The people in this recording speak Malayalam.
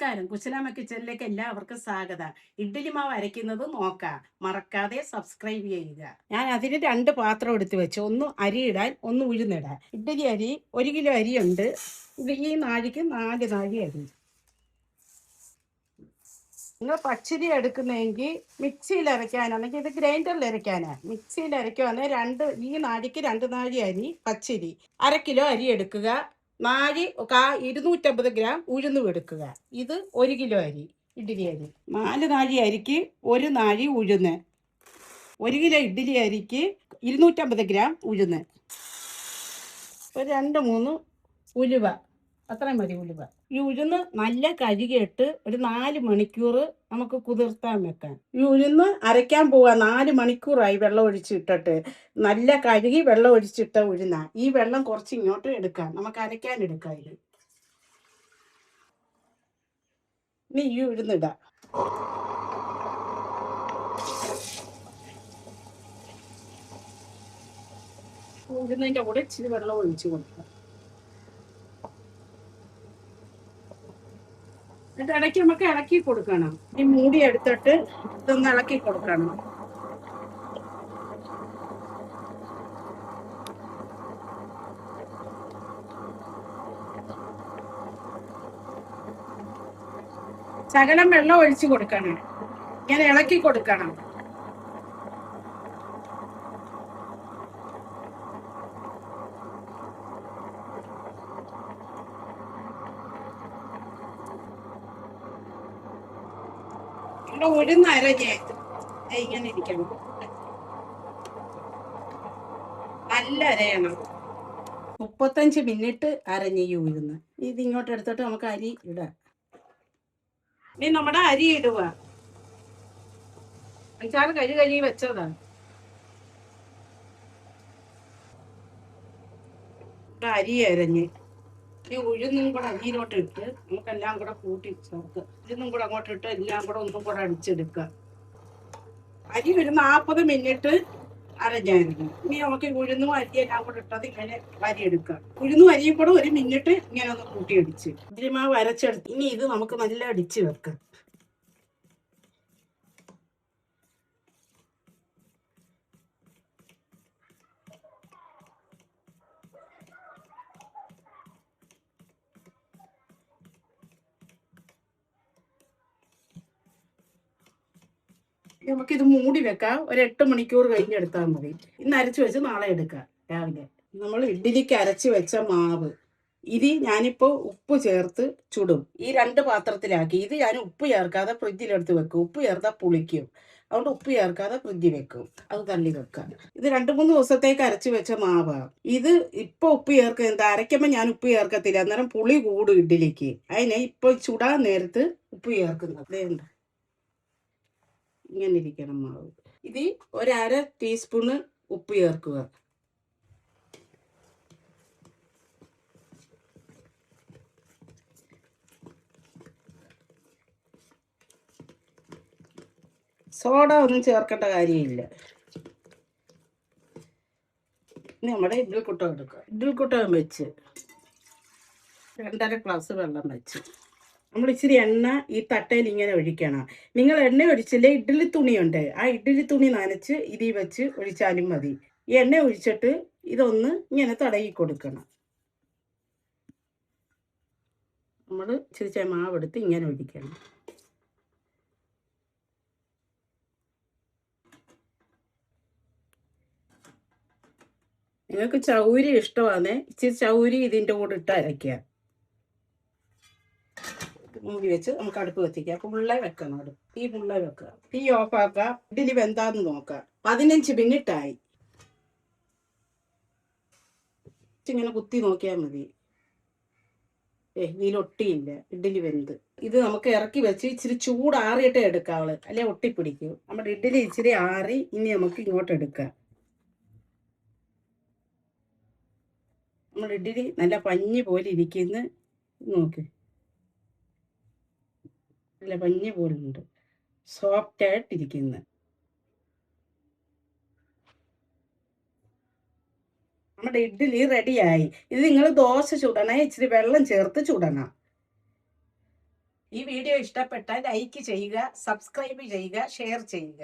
നമസ്കാരം. കുശലാമ്മ കിച്ചണിലേക്ക് എല്ലാവർക്കും സ്വാഗതം. ഇഡ്ഡലി മാവ് അരയ്ക്കുന്നത് നോക്കാം. മറക്കാതെ സബ്സ്ക്രൈബ് ചെയ്യുക. ഞാൻ അതിന് 2 പാത്രം എടുത്ത് വെച്ചു. ഒന്ന് അരിയിടാൻ, ഒന്ന് ഉഴുന്നിടാൻ. ഇഡ്ഡലി അരി 1 കിലോ അരിയുണ്ട്. ഇത് ഈ നാഴിക്ക് 4 നാഴി അരി. നിങ്ങൾ പച്ചരി എടുക്കുന്നതെങ്കിൽ മിക്സിയിൽ അരയ്ക്കാനാണെങ്കിൽ ഇത് ഗ്രൈൻഡറിൽ അരയ്ക്കാനാണ്. മിക്സിയിൽ അരയ്ക്കുവാണെങ്കിൽ ഈ നാഴിക്ക് 2 നാഴി അരി പച്ചരി. 1/2 കിലോ അരി എടുക്കുക. 250 ഗ്രാം ഉഴുന്നും എടുക്കുക. ഇത് 1 കിലോ അരി, ഇഡ്ഡലി അരി. 4 നാഴി അരിക്ക് 1 നാഴി ഉഴുന്ന്. 1 കിലോ ഇഡ്ഡലി അരിക്ക് 250 ഗ്രാം ഉഴുന്ന്. ഒരു 2-3 ഉലുവ, അത്രയും മതി ഉലുവ. ഈ ഉഴുന്ന് നല്ല കഴുകിയിട്ട് ഒരു 4 മണിക്കൂർ നമുക്ക് കുതിർത്താൻ വെക്കാം. ഈ ഉഴുന്ന് അരയ്ക്കാൻ പോവാ. 4 മണിക്കൂറായി വെള്ളം ഒഴിച്ചിട്ടിട്ട്. നല്ല കഴുകി വെള്ളം ഒഴിച്ചിട്ട ഉഴുന്ന. ഈ വെള്ളം കുറച്ച് ഇങ്ങോട്ട് എടുക്കാം, നമുക്ക് അരയ്ക്കാൻ എടുക്കാം. ഇത് ഇനി ഈ ഉഴുന്നിടാം. ഉഴുന്നതിൻ്റെ കൂടെ ഇച്ചിരി വെള്ളം ഒഴിച്ച് കൊടുക്കാം. എന്നിട്ട് ഇടയ്ക്ക് നമുക്ക് ഇളക്കി കൊടുക്കണം. ഈ മൂടി എടുത്തിട്ട് ഇതൊന്ന് ഇളക്കി കൊടുക്കണം. ശകലം വെള്ളം ഒഴിച്ച് കൊടുക്കണം. ഇങ്ങനെ ഇളക്കി കൊടുക്കണം. ഉഴുന്ന് അരഞ്ഞ് ഇങ്ങനെ ഇരിക്കണം. നല്ല അരയണം. 35 മിനിറ്റ് അരഞ്ഞ് ഈ ഉഴുന്ന്. ഇത് ഇങ്ങോട്ട് എടുത്തിട്ട് നമുക്ക് അരി ഇടാം. ഇനി നമ്മുടെ അരി ഇടുക. 5-6 കഴുകി വെച്ചതാണ്. അരി അരഞ്ഞ് ഈ ഉഴുന്നും കൂടെ അരിയിലോട്ട് ഇട്ട് നമുക്കെല്ലാം കൂടെ കൂട്ടി ചേർക്കുക. ഉഴുന്നും കൂടെ അങ്ങോട്ട് ഇട്ട് എല്ലാം കൂടെ ഒന്നും കൂടെ അടിച്ചെടുക്കുക. അരി ഒരു 40 മിനിറ്റ് അരഞ്ഞായിരുന്നു. ഇനി നമുക്ക് ഉഴുന്നും അരിയെല്ലാം കൂടെ ഇട്ടത് ഇങ്ങനെ അരിയെടുക്കാം. ഉഴുന്നും അരിയും കൂടെ 1 മിനിറ്റ് ഇങ്ങനെ ഒന്ന് കൂട്ടിയടിച്ച് ഇഡ്ഡലി മാവ് അരച്ചെടുത്ത് ഇനി ഇത് നമുക്ക് നല്ല അടിച്ച് വെക്കാം. നമുക്കിത് മൂടി വെക്കാം. ഒരു 8 മണിക്കൂർ കഴിഞ്ഞെടുത്താൽ മതി. ഇന്ന് അരച്ച് വെച്ച് നാളെ എടുക്കാം രാവിലെ. നമ്മൾ ഇഡ്ഡലിക്ക് അരച്ച് വെച്ച മാവ് ഇത് ഞാനിപ്പോൾ ഉപ്പ് ചേർത്ത് ചുടും. ഈ 2 പാത്രത്തിലാക്കി. ഇത് ഞാൻ ഉപ്പ് ചേർക്കാതെ ഫ്രിഡ്ജിലെടുത്ത് വെക്കും. ഉപ്പ് ചേർത്താൽ പുളിക്കും. അതുകൊണ്ട് ഉപ്പ് ചേർക്കാതെ ഫ്രിഡ്ജിൽ വെക്കും. അത് തള്ളി വെക്കാം. ഇത് 2-3 ദിവസത്തേക്ക് അരച്ച് വെച്ച മാവാണ്. ഇത് ഇപ്പോൾ ഉപ്പ് ചേർക്കുക. അരയ്ക്കുമ്പോൾ ഞാൻ ഉപ്പ് ചേർക്കത്തില്ല, അന്നേരം പുളി കൂടും ഇഡ്ഡലിക്ക്. അതിനെ ഇപ്പോൾ ചുടാൻ നേരത്ത് ഉപ്പ് ചേർക്കുന്നത്. വേണ്ട, ഇങ്ങനെ ഇരിക്കണം മാവ്. ഇത് 1/2 ടീസ്പൂണ് ഉപ്പ് ചേർക്കുക. സോഡ ഒന്നും ചേർക്കേണ്ട കാര്യമില്ല. ഇനി നമ്മുടെ ഇഡ്ഡലി കുട്ടം എടുക്കുക. ഇഡ്ഡലി കുട്ടം വെച്ച് 2.5 ഗ്ലാസ് വെള്ളം വെച്ച് നമ്മൾ ഇച്ചിരി എണ്ണ ഈ തട്ടയിൽ ഇങ്ങനെ ഒഴിക്കണം. നിങ്ങൾ എണ്ണ ഒഴിച്ചില്ലേ, ഇഡ്ഡലി തുണിയുണ്ട്, ആ ഇഡ്ഡലി തുണി നനച്ച് ഇതിൽ വെച്ച് ഒഴിച്ചാലും മതി. ഈ എണ്ണ ഒഴിച്ചിട്ട് ഇതൊന്ന് ഇങ്ങനെ തടയി കൊടുക്കണം. നമ്മൾ ഇച്ചിരി മാവെടുത്ത് ഇങ്ങനെ ഒഴിക്കണം. നിങ്ങൾക്ക് ചൗരി ഇഷ്ടമാണ്, ഇച്ചിരി ചൗരി ഇതിൻ്റെ കൂടെ ഇട്ട് അരയ്ക്കുക. മൂടി വെച്ച് നമുക്ക് അടുപ്പ് കത്തിക്കുക. ഫുള്ളെ വെക്കണം. അടുപ്പ് തീ ഫുള്ളെ വെക്കുക. തീ ഓഫാക്കുക. ഇഡ്ഡലി വെന്താന്ന് നോക്കാം. 15 മിനിറ്റായി. ഇങ്ങനെ കുത്തി നോക്കിയാൽ മതി. ഇതിലൊട്ടിയില്ല, ഇഡ്ഡലി വെന്ത്. ഇത് നമുക്ക് ഇറക്കി വെച്ച് ഇച്ചിരി ചൂടാറിയിട്ട് എടുക്കാവള്, അല്ലെ ഒട്ടിപ്പിടിക്കും. നമ്മുടെ ഇഡ്ഡലി ഇച്ചിരി ആറി. ഇനി നമുക്ക് ഇങ്ങോട്ട് എടുക്കാം. നമ്മുടെ ഇഡ്ഡലി നല്ല പഞ്ഞി പോലെ ഇരിക്കുന്ന നോക്ക്, നല്ല പഞ്ഞി പോലുണ്ട്, സോഫ്റ്റ് ആയിട്ടിരിക്കുന്ന. നമ്മുടെ ഇഡ്ഡലി റെഡിയായി. ഇത് നിങ്ങൾ ദോശ ചുടണേ ഇച്ചിരി വെള്ളം ചേർത്ത് ചുടണം. ഈ വീഡിയോ ഇഷ്ടപ്പെട്ടാൽ ലൈക്ക് ചെയ്യുക, സബ്സ്ക്രൈബ് ചെയ്യുക, ഷെയർ ചെയ്യുക.